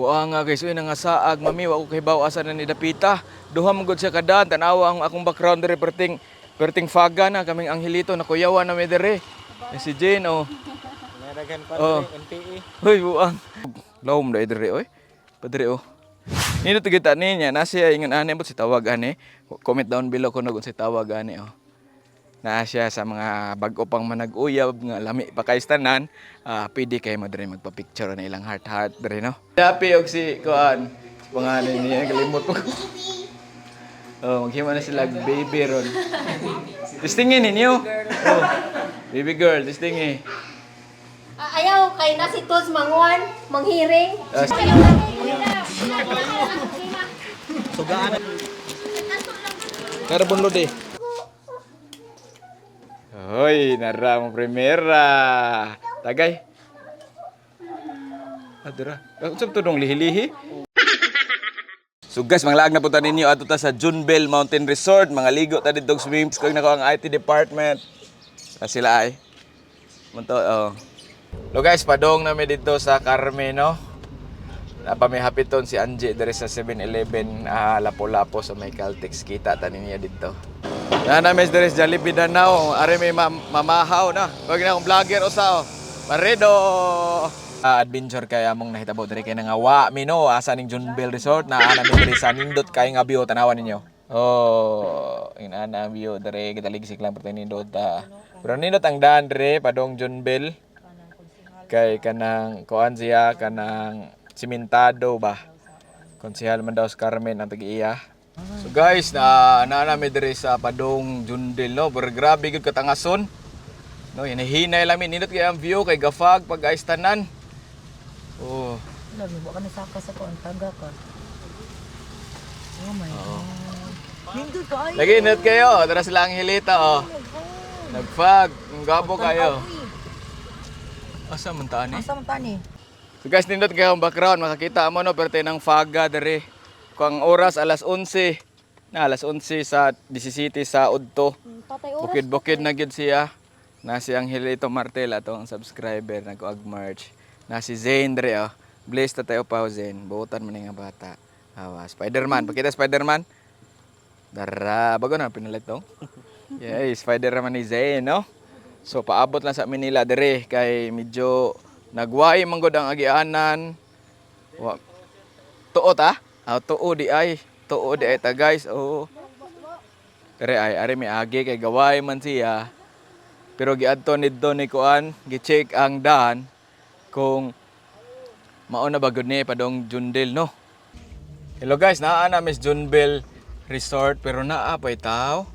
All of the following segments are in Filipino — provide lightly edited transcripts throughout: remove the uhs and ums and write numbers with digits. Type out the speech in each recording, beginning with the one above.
Buang nga guys, uy nangasaag mami wa ko kay baw asa na ni dapita. Duha man gud siya kadaan tanawa ang akong background dere perting faga na kaming anghilito na kuyawan na mi dere. Si Jane oh. Naragan pa Oh. rin, NPE. Hoy buang. Lawom dai dere oy. Padre oh. Nino kita niya nasiya ingon ani mo si tawag ani. Comment down below kung nagun si tawag ani oh. Na siya sa mga bag-o pang manag-uyab nga lami pa kay tanan, pwede kay mo diri magpa-picture na ilang heart diri no. Happy og si kuan pangalan niya kalimot ko. Oh, maghimo na sila baby ron. Tistingin ninyo. Oh, baby girl, tistingi. Ayaw kay na si Tods manguan, manghiring. Sugaan. Carbon load eh. Hoy, nara mo primera. Tagay. Adra. Unsa to dong lihi-lihi? So guys, manglaag na punta ninyo ato ta sa Junbel Mountain Resort. Mga ligo ta dito swimming pool nako ang IT department. Sila ay. Munto oh. Lo guys, padong na mi dito sa Carmen no. Napami hapiton si Angie diri sa 7-Eleven lapo-lapo sa may Caltex kita tanin niya dito. Na mes diri sa Jollibee Danao, are may mamahaw na. Wag na akong vlogger usa oh. Paredo. Adventure kay among nahitabo diri kay nangawa mino asa ning Junbel Resort na ana mi diri sa nindot kay nga view tanawan ninyo. Oh, ina view diri kitaligsik lang pertay nindot Pero nindot ang daan diri padong Junbel. Kay kanang kuan siya kanang simentado ba. Konsehal man daw sa Carmen ang tag-iya. So guys, naami diri sa padong Junbel no, pero grabe gud katangason. No, hinahinay lang nindot kay ang view kay gafag pag guys tanan. Oh. Lagi mo ka nasaka sa kuan taga ka. Oh my God. Nindot ka ay. Lagi nindot kayo, tara sila ang hilita oh. Nagfag, ang gabo kayo. Asa man ta ni? Asa man tani? So guys, nindot kayo ang background, makakita mo no, pero ng faga diri. Kung oras alas 11. Na alas 11 sa 17 sa Udto. Bukid-bukid na gid siya. Na si Angelito Martel atong subscriber nag-ag-merch. Na si Zane diri oh. Blessed na tayo pa Zane. Buutan man nga bata. Spider-Man, pakita Spider-Man. Dara, bago na pinalit to. Yeah, Spider-Man ni Zane no. So paabot lang sa Manila diri kay medyo nagway man gud ang agianan. Tuo ta? Tuo di ay. Tuo di ay ta guys. Oh. Dere ay ari mi agi kay gaway man siya. Pero giadto nidto ni kuan, gi-check ang daan kung mao na ba gud ni padong Junbel no. Hello guys, naa na Miss Junbel Resort pero naa pa itaw.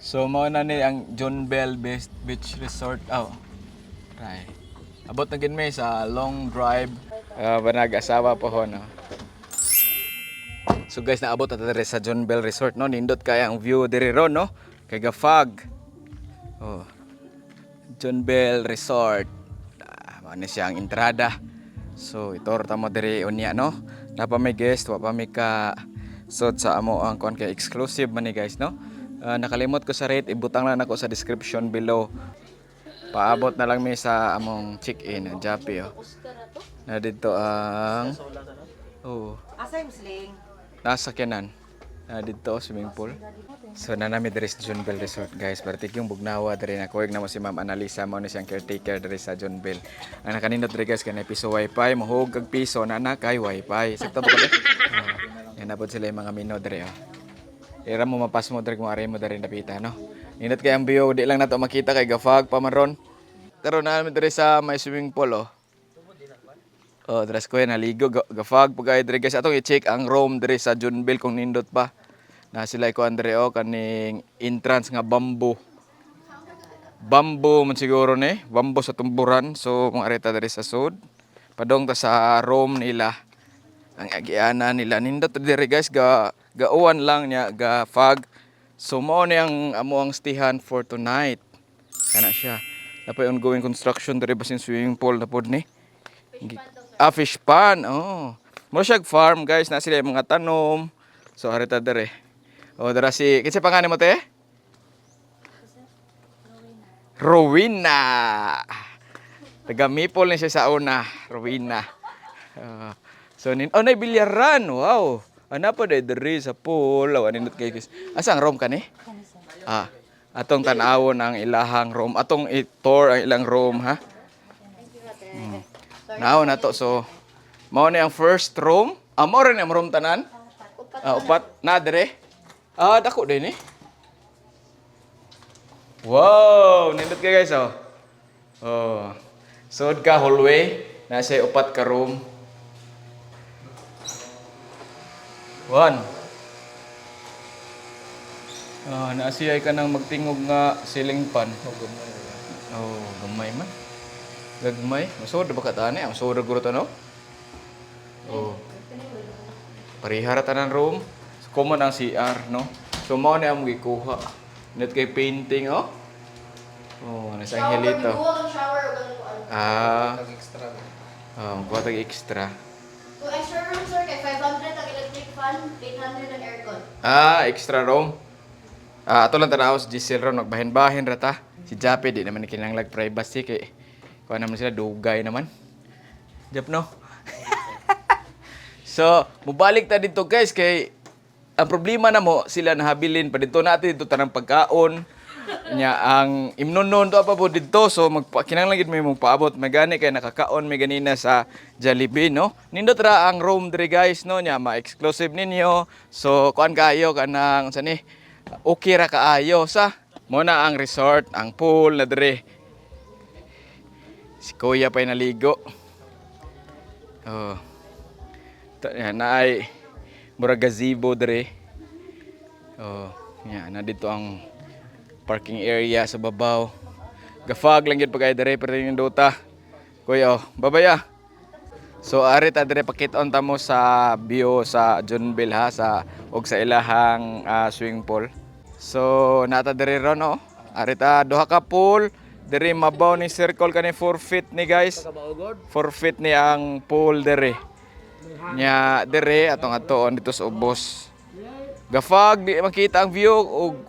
So mao na ni ang Junbel Beach Resort. Oh. Right. Abot na gid may sa long drive. Banag asawa po ho no. So guys, naabot na diri sa Junbel Resort no. Nindot kay ang view diri ron no. Kay gafag. Oh. Junbel Resort. Ano siya ang entrada. So itor ta mo diri unya no. Napa may guest, wa pa may ka sod sa amo ang kon kay exclusive man ni guys no. Nakalimot ko sa rate, ibutang lang ako sa description below. Paabot na lang mi sa among check-in, Japi oh. Na dito ang Asa yung sling? nasa Kenan. Dito swimming pool. So nanami diri sa Junbel Resort guys. Pertik yung bugnawa diri na kuwag na mo si Ma'am Analisa mo ni siyang caretaker diri sa Junbel. Ang nakanindot diri guys kanay piso wifi, mahug kag piso na kay wifi. Sakto ba kani? Yan napod sila yung mga mino diri oh. Ira mo mapas mo diri kung ari mo diri napita no. Nindot kay ang view di lang nato makita kay gafag pa man ron. Karon na diri sa may swimming pool oh. Oh, dress ko yan naligo gafag pagay diri guys atong i-check ang room diri sa Junbel kung nindot pa. Na sila ko andre o kaning entrance nga bamboo. Bamboo man siguro ni, bamboo sa tumburan. So kung areta diri sa sud, padong ta sa room nila. Ang agiana nila nindot diri guys gauwan lang niya ga fog. So mao ni ang amo ang stayhan for tonight. Kana siya. Napay ongoing construction diri basin swimming pool na pod ni. Fish pond. Oh. Mo siya farm guys na sila yung mga tanom. So areta diri. O, dara si... Kinsa pangalan mo, te? Rowena. Taga Maple na siya sa una. Rowena. So nay bilyaran. Wow. Ana pa diri sa pool. Awan nindot kay guys. Asa ang room kani? Atong tan-awon ang ilahang room. Atong i-tour ang ilang room ha. Now na to. So mao ni ang first room. Mao rin ang room tanan. Upat na dire. Dako din eh. Wow, nindot kay guys oh. Oh. Sud ka hallway, nasa upat ka room. 1. Naasiyay ka nang magtingog nga ceiling fan. Gamay man. Gagmay. Masod ba ka tani? Masod ra guro no? Parihara tanan room. So, common ang CR, no? So mao ni ang gikuha. Net kay painting oh. Nasa angelito. Shower o Extra. Kuha tag extra. So extra room sir kay 500 ang electric fan, 800 ang aircon. Extra room. Ato lang tanaw si Giselle ron, magbahin-bahin ra ta. Si Jape di naman kinahanglan privacy kay kuha naman sila dugay naman. Jap no. So, mubalik ta dito guys kay ang problema na mo sila nahabilin pa dito natin dito tanang pagkaon. Nya ang imnonon to pa po dito so kinahanglan gid may magpaabot magani kay nakakaon may ganina sa Jollibee no. Nindot ra ang room diri guys no nya ma-exclusive ninyo. So kuan kaayo kanang sa ni okay ra kaayo sa mo na ang resort, ang pool na diri. Si Kuya pa'y naligo. Naay murag gazebo diri. Na dito ang parking area sa babaw. Gafag lang yun pagkaya dere pero yung dota. Kuya, babaya. So ari ta dere pakit-on ta mo sa view sa Junbel ha sa og sa ilahang swimming pool. So nata dere ron no. Ari ta duha ka pool, dere mabaw ni circle kani 4 feet ni guys. 4 feet ni ang pool dere. Nya dere atong atoon dito sa ubos. Gafag di makita ang view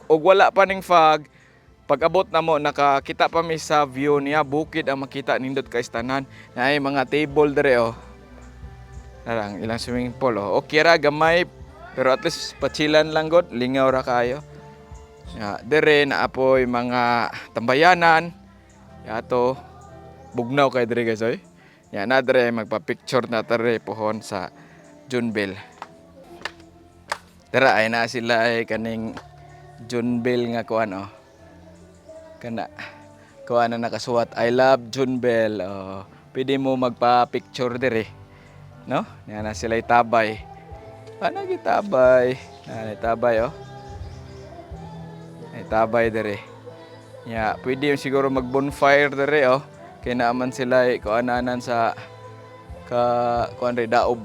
og wala pa ning fog. Pag-abot na mo nakakita pa mi sa view niya bukid ang makita nindot kay tanan. Naay mga table dere oh. Narang ilang swimming pool oh. Okay ra gamay pero at least pachilan lang god, lingaw ra kayo. Dere na apoy mga tambayanan. Yato bugnaw kay dere guys oy. Na dere magpa-picture na dere pohon sa Junbel. Tara ay na sila ay kaning Junbel nga kuan oh. Kana kuan na nakasuwat I love Junbel. Pwede mo magpa-picture dire. No? Yan na sila itabay. Paano gitabay? Itabay oh. Itabay dire. Pwede yung siguro mag-bonfire dire oh. Kaya naaman sila kuananan sa kuan re daob.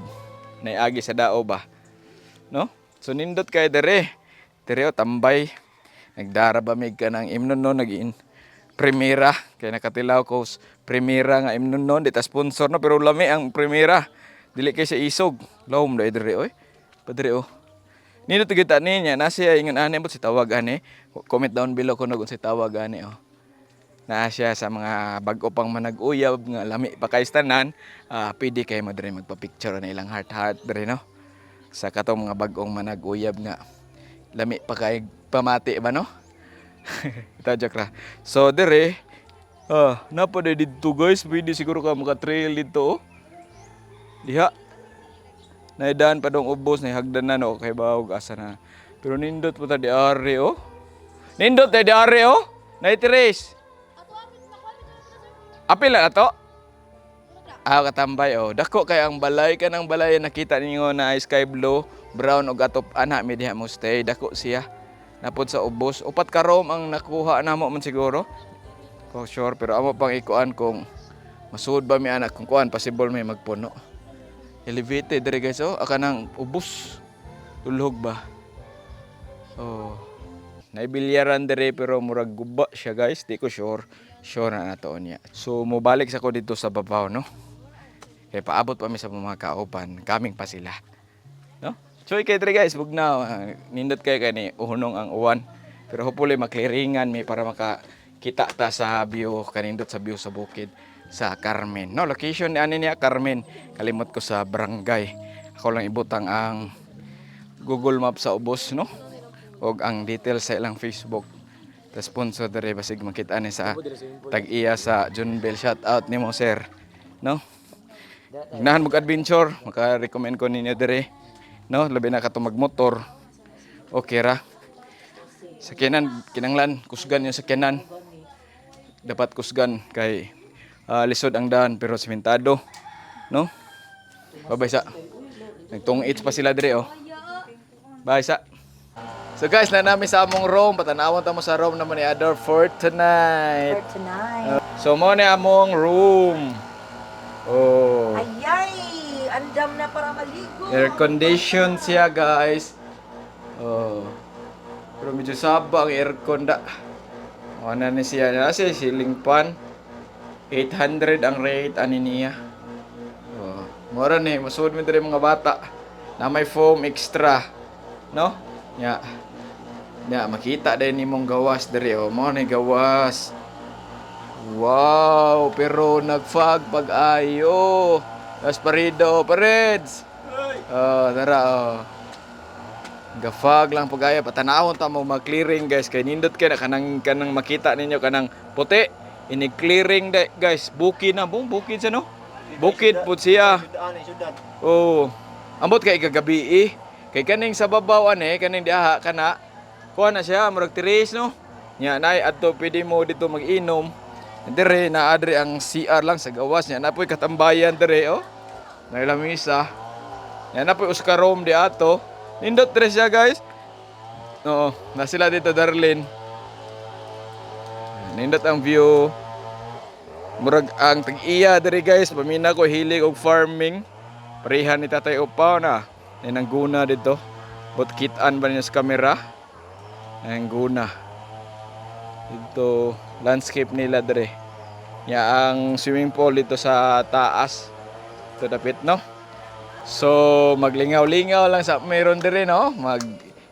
Naiagi sa daob ba. No? So nindot kay dere. Dere tambay. Nagdara ba mig ka ng imnon naging Primera kay nakatilaw ko Primera nga imnon di ta sponsor no pero lami ang Primera. Dili kay sa isog. Lawom dai dere oy. Padre oh. Nindot kita niya nasiya ingon ani mo si tawag ani. Comment down below kung si tawag ani oh. Na siya sa mga bag-o pang manag-uyab nga lami pa kay tanan. Pwede kay mo dere magpa-picture na ilang heart dere no. Sa katong mga bagong manag-uyab nga lami pa kay pamati ba no? Ito joke ra. So dire napa dito guys, pwede siguro ka maka-trail dito oh. Diha. Naidaan pa dong ubos na hagdan na no kay bawog asa na. Pero nindot pa ta di are oh. Nindot di are oh. Naitires. Apil na to? Katambay oh. Dako kay ang balay ka ng balay nakita ninyo na sky blue, brown ug atop ana mi diha mo stay. Dako siya. Napod sa ubos. Upat ka room ang nakuha namo man siguro. Ko sure pero amo pang ikuan kung masud ba mi anak kung kuan possible may magpuno. Elevated dire guys oh. Aka nang ubos. Tulhog ba? Naibilyaran dire pero murag guba siya guys. Di ko sure. Sure na nato niya. So mobalik sa ko dito sa babaw no. Kaya paabot pa mi sa mga kauban, kaming pa sila. No? So kay dre guys, bugnaw nindot kay kani uhunong ang uwan. Pero hopefully makliringan mi para makakita ta sa view kanindot sa view sa bukid. sa Carmen. No, location ni ani niya Carmen. Kalimot ko sa barangay. Ako lang ibutang ang Google Map sa ubos, no? Og ang details sa ilang Facebook. Ta sponsor dere basig makita ni sa tag-iya sa Junbel. Shout out nimo sir, no? Ganahan mo adventure, maka-recommend ko ninyo dire, no? Labi na kato magmotor. Okay ra. Sakyanan kinanglan kusgan yung sakyanan. Dapat kusgan kay lisod ang daan pero sementado, no? Babay sa. Nagtungits pa sila dire, oh. Bye sa. So guys, na namin sa among room, patanawon ta mo sa room naman ni Ador for tonight. For tonight. So mo ni among room. Oh. Ayay! Andam na para maligo. Air condition siya, guys. Oh. Pero medyo saba ang aircon da. Ano na siya kasi ceiling fan. 800 ang rate ani niya. Oh. Mura ni, masud mi diri mga bata. Na may foam extra, no? Ya. Ya, makita din nimong gawas diri, oh. Mo ni gawas. Wow, pero nagfag pag-ayo. Asparido, pareds. Oh, tara, oh. Gafag lang pag-ayo. Patanahon ta mo mag-clearing, guys. Kay nindot kay na kanang makita ninyo kanang puti. Ini-clearing, guys. Bukid na. Bukid siya, no? Bukid po siya. Oh. Ambot kay kagabi, Kay kaning sa babaw, kaning diaha, kana. Kuha na siya, murag tiris, no? Nya, nay, adto, pwede mo dito mag-inom. Dire na adre ang CR lang sa gawas niya. Napoy katambayan dire, oh. Nailamisa. Yan napoy Oscar room di ato. Nindot dire siya, guys. Oo, na sila dito Darlene. Nindot ang view. Murag ang tag-iya dire, guys. Pamina ko hilig og farming. Parehan ni Tatay Upaw na. Yan ang guna dito. But kitaan ba niya sa camera? Ang guna. Ito landscape nila dire. Ya ang swimming pool dito sa taas. Ito dapit, no? So maglingaw-lingaw lang sa meron dire, no? Mag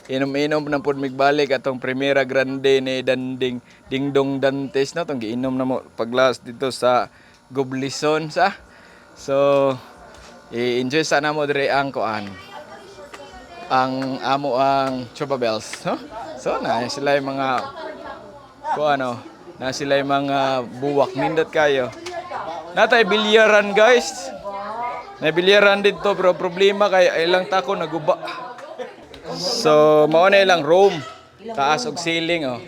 inom-inom na pud migbalik atong Primera Grande ni Danding Dingdong Dantes, no? Tong giinom na mo paglas dito sa Goblison sa. So i-enjoy sana mo dire ang kuan. Ang amo ang Chupa Bells, no? So na sila yung mga na sila yung mga buwak nindot kayo. Natay bilyaran, guys. Na bilyaran dito pero problema kay ilang tako naguba. So mao na ilang room. Taas og ceiling, oh.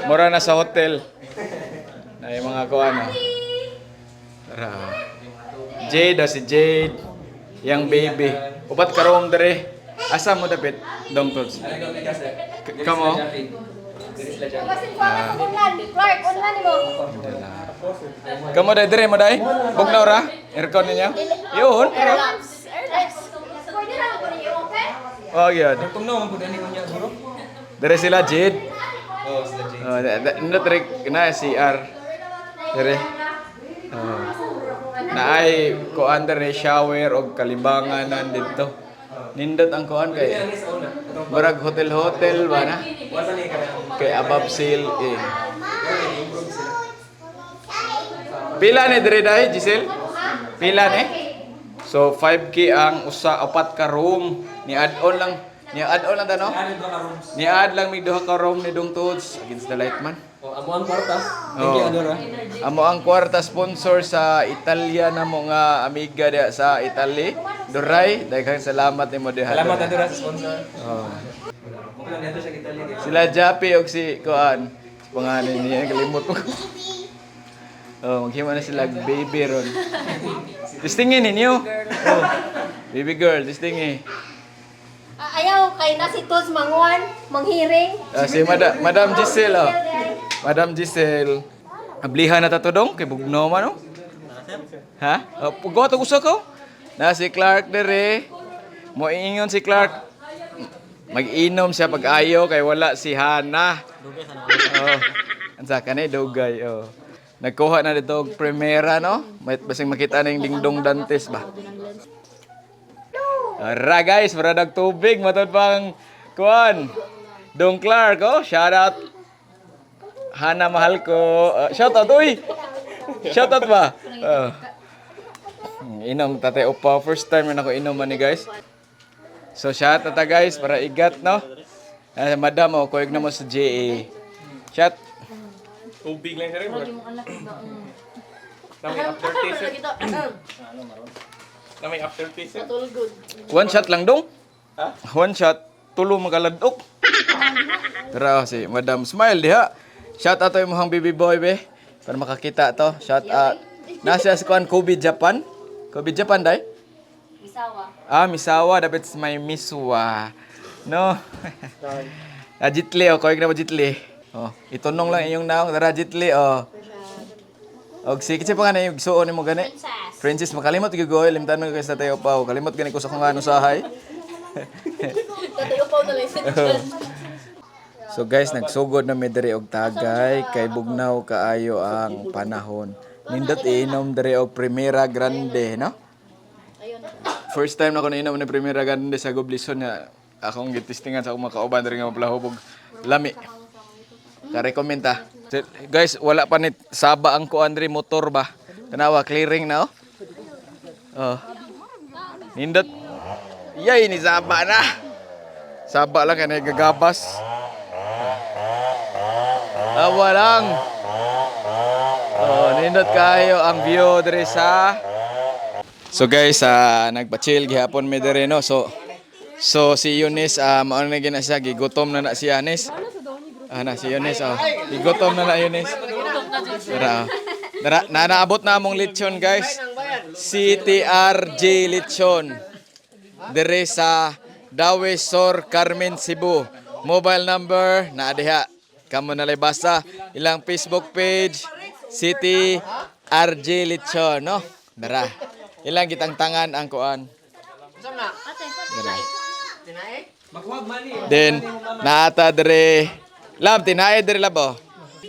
Mura na sa hotel. Na yung mga Tara. Jade, si Jade. Yang baby. Upat ka room dire. Asa mo dapit? Dong tots. Kamo? Clark, online mo. Kamu dai dire mo dai? Bugnaw ra? Aircon ninyo? Yun. Pwede na ako niyo, okay? Oh, yun. Tungnaw man pud ani kunya guro. Dire sila Jade. Oh, sila Jay. Nindot dire na CR. Dire. Naay kuan dire shower og kalibangan nandito. Nindot ang kuan kay barag hotel ba na? Kay above seal eh. Pila ni dire dai Giselle? Pila ni? So 5K ang upat ka room. Ni add-on lang tano? Ni add lang mi duha ka room ni dong tuds against the light man. Amo ang kwarta. Thank you, Adora. Amo ang kwarta sponsor sa Italia na mo nga amiga diha sa Italy. Duray, daghang salamat nimo diha. Salamat Adora sa sponsor. Oh. Mukha dito sa Italy. Sila Jappy og si kuan. Pangalan niya kalimot ko. Oh, maghimo na sila baby ron. Distingin ninyo. Oh. Baby girl, distingin. Ayaw, kay na si Toz manguan, manghiring. Si Madam Giselle, oh. Madam Giselle. Ablihan na tatodong kay bugno man, no? Ha? Pagwa to gusto ko? Na si Clark dire. Mo ingon si Clark. Mag-inom siya pag-ayo kay wala si Hana. Oh. Ansa kanay dugay, oh. Nagkuha na dito og Primera, no? Basing makita na yung Dingdong Dantes ba? Ara guys, maradag tubig, matod pang kuan. Dong Clark, oh, shout out. Hana mahal ko. Shout out, uy. Shout out ba? Inom tatay upa. First time na ako inom ni guys. So shot tata guys para igat no. Madam oh, kuyog na mo sa JA. Shot. Ubig lang sir. Lagi mong anak ba? Namay aftertaste sir. Ito. Namay aftertaste sir. All good. One shot lang dong. Ha? One shot. Tulo magaladok. Tara si Madam Smile diha. Shout out to imong baby boy be. Para makakita to. Shout out. Nasa sa kuan Kobe Japan. Kobe Japan dai. Misawa. Misawa dapat may miswa. No. Jitli oh, koy na mo Jitli. Oh, itunong lang iyong naong dara Jitli oh. Og sige pa nga na yung suon mo gani. Princess makalimot gyud go limtan ko sa tayo pa. Kalimot gani ko sa kung ano sahay. Tatay upaw na lang siya. So guys, nagsugod na mi diri og tagay kay bugnaw kaayo ang panahon. Nindot inom diri og Primera Grande, no? Ayun. First time na ko nainom ni Primera Grande sa Goblison nga akong gitistingan sa akong mga kauban diri nga maplahubog lami. Ka-recommend ta. Guys, wala pa ni saba ang kuan diri motor ba? Tanawa clearing na oh. Oh. Nindot. Yay ni saba na. Saba lang kanay gagabas. Awa lang. Oh, nindot kayo ang view diri sa. So guys, nagpa-chill gihapon mi diri no. So si Eunice mao na gina siya gigutom na si Eunice. Na si Eunice oh. Gigutom na Eunice. Dara naabot na among lechon guys. CTRJ lechon. Diri sa Dawe Sor Carmen Cebu. Mobile number na diha. Kamu na basa ilang Facebook page City RJ Lechon no. Dara. Ilang gitangtangan ang kuan. Dara. Magwag man ni. Then naata dire lab tinaay dire labo.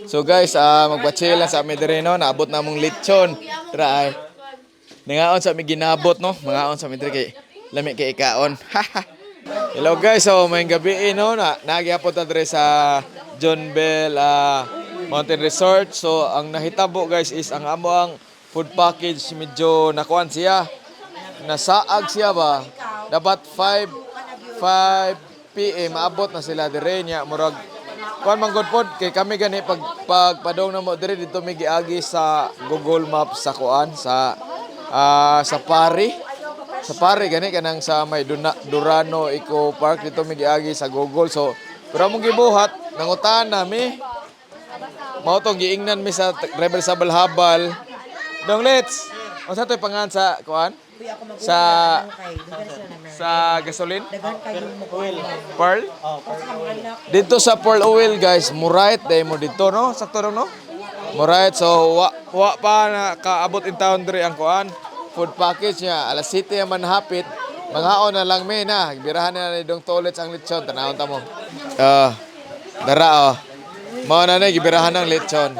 So guys, magpa-chill lang sa amin dire no. Naabot na mong lechon. Dara ay. Ningaon sa mi ginabot no. Mangaon sa mi dire kay lami kay ikaon. Hello guys, so may gabi no na nagyapon ta dire sa John Bell Mountain Resort. So ang nahitabo guys is ang amo ang food package medyo nakuan siya. Nasaag siya ba? Dapat 5 PM maabot na sila dire nya murag kuan man good pod kay kami gani pagpadong na mo dire dito mi giagi sa Google Maps sa kuan sa Safari. Safari gani kanang sa may Durano Eco Park dito mi giagi sa Google. So pero mong gibuhat nangutan nami. Mao tong giingnan mi sa Rebel Sabal Habal. Dong let's. Unsa toy pangan sa kuan? Sa gasoline? Pearl? Dito sa Pearl Oil guys, Murayt day mo dito no? Sakto no? Murayt so wa pa na kaabot in town diri ang kuan. Food package niya. Alas 7 man hapit. Manghaon na lang may na. Birahan na ni dong toilets ang lechon. Tanawon ta mo. Dara oh. Mao na ni gibirahan ng lechon.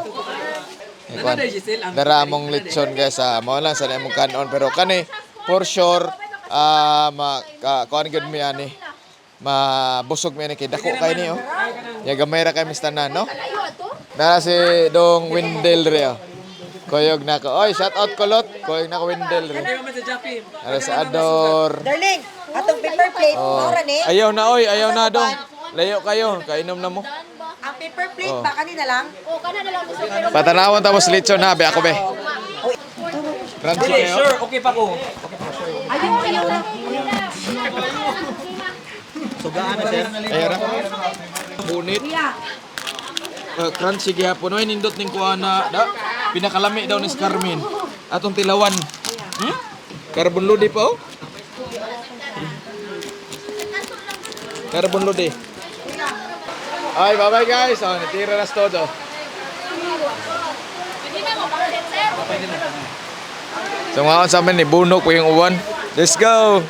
Dara among lechon guys. Mao lang sa imong kanon pero kani for sure kuan gud mi ani. Mabusog mi ani kay dako kay ni oh. Ya gamay ra kay mistanan no. Dara si dong Windel re oh. Koyog na ko. Oy, shout out kolot. Koyog na ko Windel re. Ara sa Ador. Darling, atong paper plate, mura ni. Ayaw na oy, ayaw na dong. Layo kayo, kainom na mo. Ang paper plate ba kanina lang? Oh, kana na lang sa pero Patanawon tapos lechon na, be ako be. Crunchy kayo. Sure, okay pa ko. ayaw na. Sugaan na sir. Ayaw na. Bunit. Crunchy gihapon. Oy, nindot ning kuana. Pinakalami daw ni Carmen. Atong tilawan. Carbon lodi pa oh. Carbon lodi. Ay, bye-bye guys. Natira na todo. Hindi na mo bakit sir? So mga sa amin ni Bunok po yung uwan. Let's go!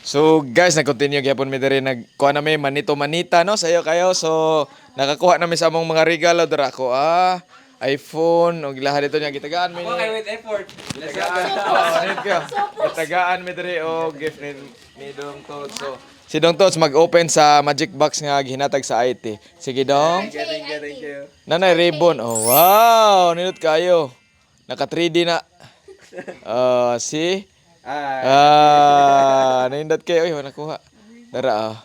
So guys, nag-continue gyapon mi diri nagkuha na mi manito-manita no sayo kayo. So nakakuha na mi sa among mga regalo dira ko iPhone og lahat dito niya gitagaan mi. Okay, with effort. Let's go. Gitagaan mi diri og gift ni Dong Tots. So si Dong Tots mag-open sa magic box nga gihinatag sa IT. Sige Dong. Thank you. Nanay ribbon. Oh wow, nindot kayo. Naka 3D na. Si nindot kayo. Uy, nakuha. Dara,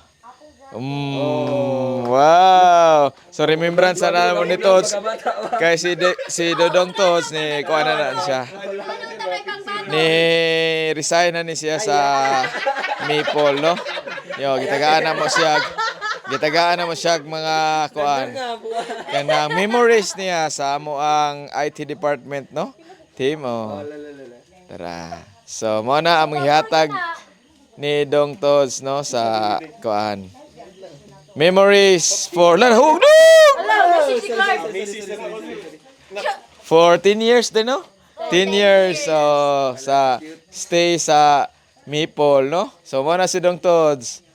wow. So, remembrance na naman ni Tots. Kay si Dodong Tots, ni kuha na siya. Ni resign na ni siya sa Maple, no? Yo, gitagaan na mo siya. Gitagaan na mo siya mga kuan. Kanang memories niya sa amo ang IT department, no? Team, Tara. So, mo na among hihatag ni Dong Tots, no, sa kuan. Memories for hugdog! For 10 years din, no? 10 years sa stay sa Maple, no? So, mo na si Dong Tots.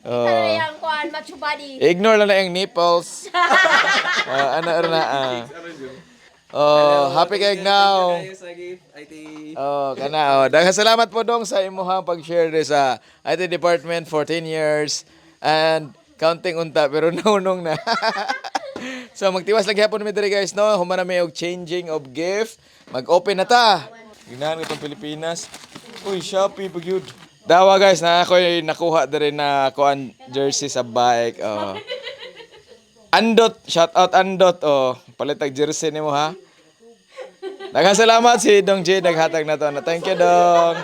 Yang kuan macho body. Ignore lang na yung nipples. Happy kayong now. Kana. Daghang salamat po dong sa imuhang pag-share sa IT department for 10 years and counting unta pero naunong na. So magtiwas lang gyapon mi diri guys, no. Humana may og changing of gift. Mag-open na ta. Ginahan ko tong Pilipinas. Uy, Shopee pag yun. Dawa guys, na ako'y nakuha diri na kuan jersey sa bike. Andot, shout out Andot. Palitag jersey nimo ha. Daghang salamat si Dong J naghatag na to. Thank you Dong.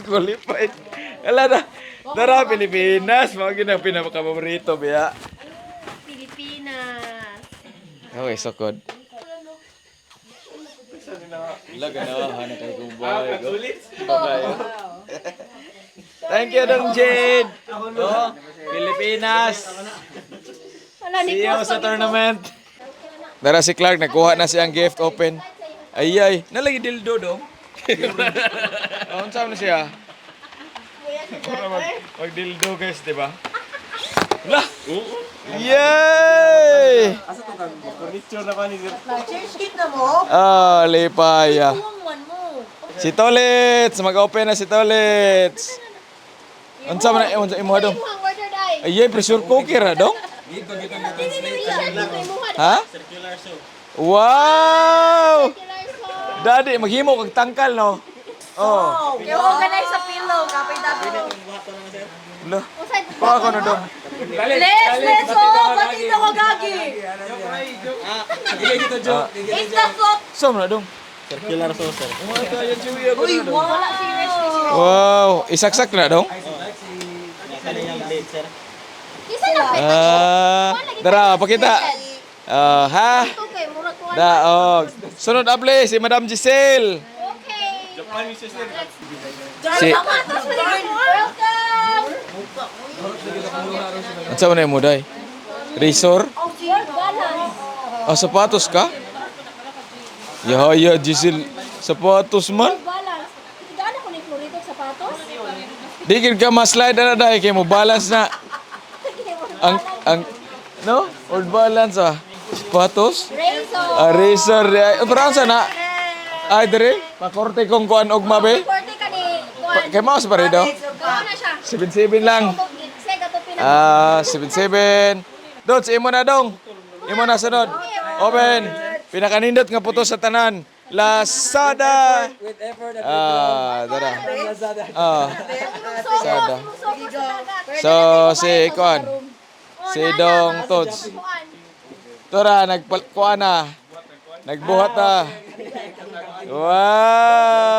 Qualified. Ala na. Dara Pilipinas, mao gyud ang pinakapaborito biya. Pilipinas. Okay, so good. Laga na hana kay kubay. Thank you Dong Jade. Pilipinas. See you sa tournament. Dara si Clark nagkuha na siyang gift open. Ay, nalagi dildo dong. Unsa na siya? Mag dildo guys, di ba? Lah. Yay! Asa to kang furniture na ba ni sir? Change kit na mo. Lipaya. Tuwang mo. Si Tolets, mag-open na si Tolets. Unsa man imo dong? Ang order dai. Ay, pressure cooker na dong? Dito translate. Ha? Circular show. Wow! Daddy, maghimo kag tangkal no. Kaya organize sa pillow. Kapay dapat. Lo. Pa ako na dong. Let's go. Batid ako gagi. Dili dito joke. It's the flop. Som na dong. Circular show sir. Uy, wala seriously. Wow, isaksak na dong. Kaniyang date sir. Isa na Dara, pakita. Ha? Okay, murag kuan. Sunod able si Madam Giselle. Okay. Si Welcome. Unsa man mo day? Razor? Work balance. Sapatos ka? Ya, Giselle. Sapatos man. Work balance. Tigaan ako ni Florito sapatos. Di gid ka ma-slide na day kay mo balance na. Ang no? Old balance Sapatos? Razor. Razor. Pero unsa na? Ay dire, pakorte kong kuan og mabe. Korte ka ni kuan. Kay mouse pa rido. Gawa na siya. 77 lang. Sega to pinag. 77. Dots, imo na dong. Imo na sunod. Open. Pinakanindot nga puto sa tanan. Lazada. With effort at Dara. Lazada. Lazada. So, si kuan. Si Dong Tots. Tora, nagkuan na. Nagbuhat na. Wow!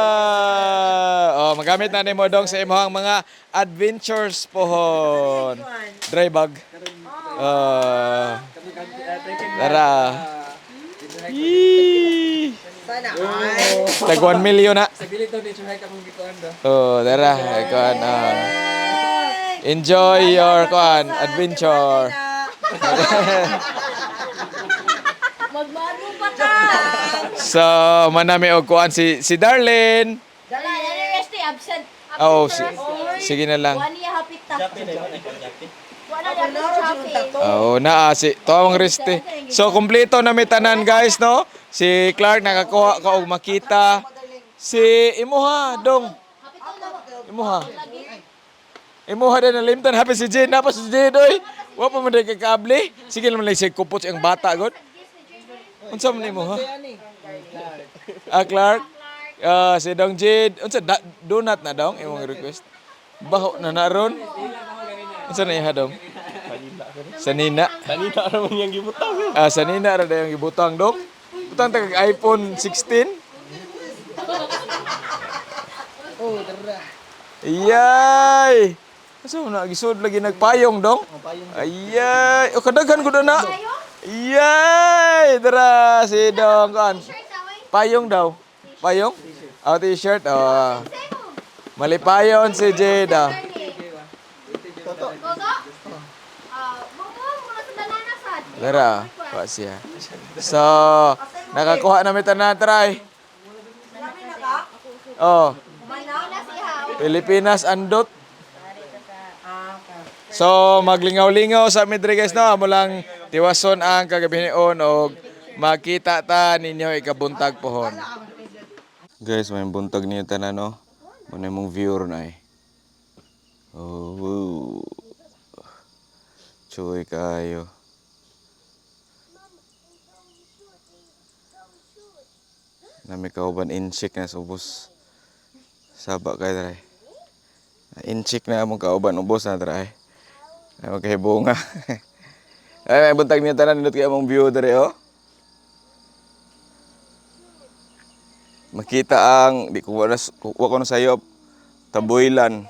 Magamit na ni mo dong sa imong mga adventures pohon. Dry bag. Dara. Sana. Tag 1 million na. Sa gilid to ni try ka kung gikuan do. Dara. Kuan. Enjoy your kuan adventure. Magbago pa ka. So, manami og kuan si Darlene. Dala, university absent. Sige na lang. One year hapit ta. Wala na shopping. Si Tawang Riste. So, kumpleto na may tanan guys, no? Si Clark nakakuha ka og makita. Si Imuha, dong. Imuha. Imuha din na limtan. Happy si Jade. Napa si Jade, oy. Wa pa man day kay kable. Sige naman lang siya kupot ang bata, god. Unsa man Imuha? Clark. Si Dong Jade. Unsa donut na dong imong request? Baho na naron. Unsa na iha dong? Sanina. Kanina naman yung gibutang. Sanina ra dayong gibutang dong. Butang tag iPhone 16. Oh, tara. Iyay! Asa mo na gisud lagi nagpayong dong? Ayay! O kadaghan ko na. Iyay! Tara si dong kan. Payong daw. Payong? T-shirt. Malipayon si Jada. Gogo? Gogo, muna sa danana sad. Tara, pa siya. So, nakakuha na tanan try. Oh, Manila si How. Pilipinas andot. So, maglingaw-lingaw sa midre guys no, amo lang tiwason ang kagabihion og makita ta ninyo ikabuntag pohon. Guys, may buntag niyo tanan no. Muna mong viewer na eh. Oh, woo. Choy kayo. Nami kauban inchik na subos. Saba kay dray. Inchik na among kauban ubos na dray. Ay magkahibunga. Ay may buntag niyo tanan nindot kay among view dre oh. Makita ang di ko na sayop taboylan.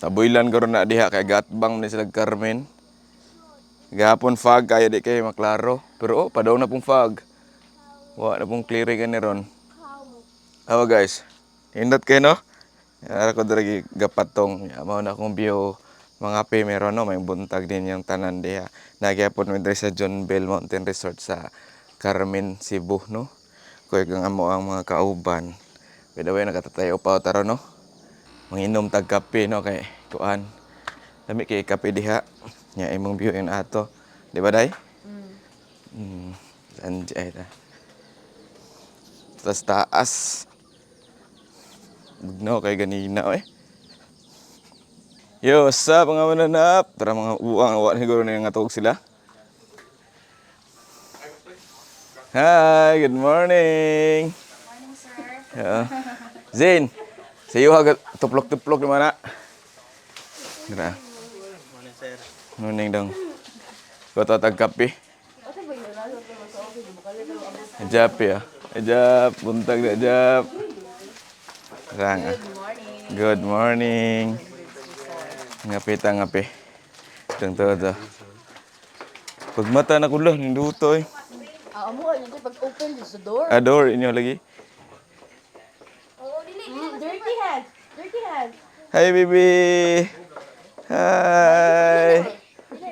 Taboylan karon na diha kay gatbang ni sila Carmen. Gahapon fog kaya di kay maklaro. Pero oh, padaw na pong fog. Wa na pong clearing ani ron. Awa guys. Hindot kay no. Ara ko diri gapatong mao na akong view mga pe meron no may buntag din yung tanan diha. Nagyapon mi diri sa John Bell Mountain Resort sa Carmen, Cebu no. Kuya kang amo ang mga kauban. By the way, nakatatayo pa taro no. Manginom tag kape no kay kuan. Lami kay kape diha. Nya imong view in ato. Di ba day? Anjay ta. Taas. Bugnaw kay ganina oy. Yo, sa mga mananap, tara mga uwang awa siguro na nga tawag sila. Hi, good morning. Morning, sir. Zain, sa iyo hagat tuplok-tuplok naman na. Gra. Morning, sir. Morning dong. Kota tag kape. Ajap ya. Ajap, buntag na ajap. Rang. Good morning. Ngape ta ngape. Dang to. Pagmata na kulo ninduto eh. Amo ay pag open sa door. Ador inyo lagi. Dirty hands. Dirty hands. Hi baby. Hi.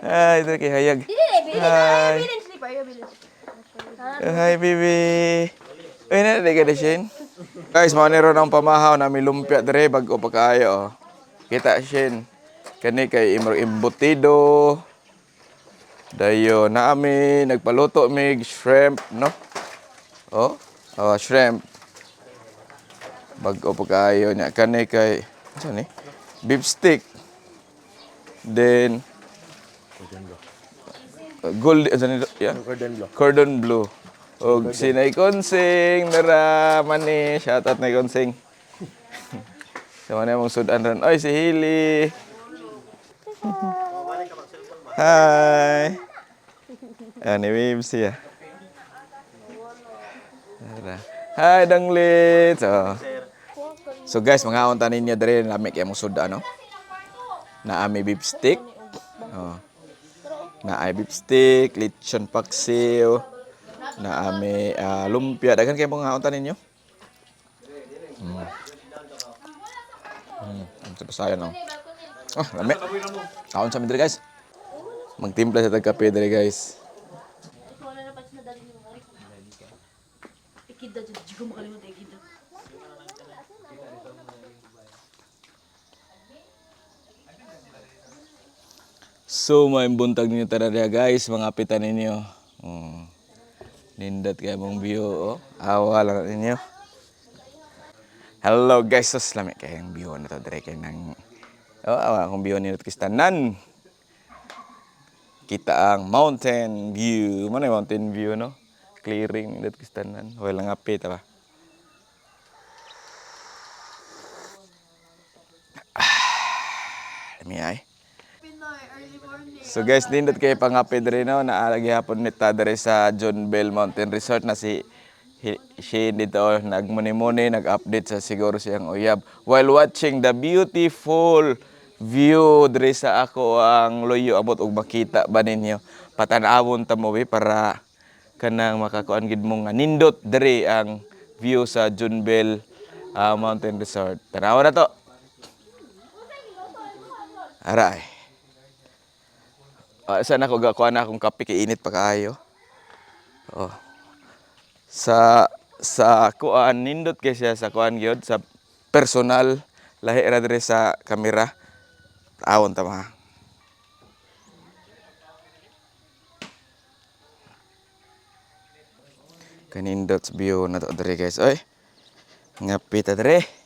Hi, ito kay hayag. Hi. Hi baby. Uy na di ka Shin. Guys, manero ng pamahaw na lumpia dire bago pa kaayo. Oh. Kita Shin. Kani kay imbutido. Dayo na ami nagpaluto mig shrimp, no? Oh, shrimp. Bago pa kayo nya kani kay ano ni? Beef stick. Then gold yeah? Cordon bleu. Og sinay konsing nara mani shout out na konsing. Sa man mong sudan ron. Oy si Hili. Hi. Ani Wibs ya. Hi Danglit. So guys, mga unta ninyo diri lami kay mong sudan no. Na ami beef stick. Oh. Na ay beef stick, lechon paksiw. Na ami lumpia. Daghan kay mga unta ninyo. Sabasayan no. Oh, lami. Kaon sa mi diri guys. Magtimpla sa tagkape diri guys. Ikida jud jigo makalimutan ikida. So, may buntag ninyo tara diha guys, mga pitan ninyo. Nindot kay mong view, oh. Awa lang ninyo. Hello guys, so lami kay ang view na to dire kay nang awa akong view nindot kistanan. Kita ang mountain view. Mana yung mountain view no? clearing nindot kistanan. Wala nga pita ba. Lami ay. Pinoy, early morning. So guys, nindot kayo pangapid rin no, naalagi hapon ni Tadre sa John Bell Mountain Resort na siya dito nagmuni-muni, nag-update sa siguro siyang uyab. While watching the beautiful view diri sa ako ang loyo abot og makita ba ninyo. Patanawon ta mo para kanang makakuan gid mo nga nindot diri ang view sa John Bell Mountain Resort. Tanawa na to. Aray. Saan ako gakuha na akong kape kay init pa kaayo. Oh. Sa kuan nindot kay siya sa kuan gyud sa personal lahi ra diri sa kamera. Awon ta ma. Kanindot view na to diri guys. Oy. Ngapit ta diri.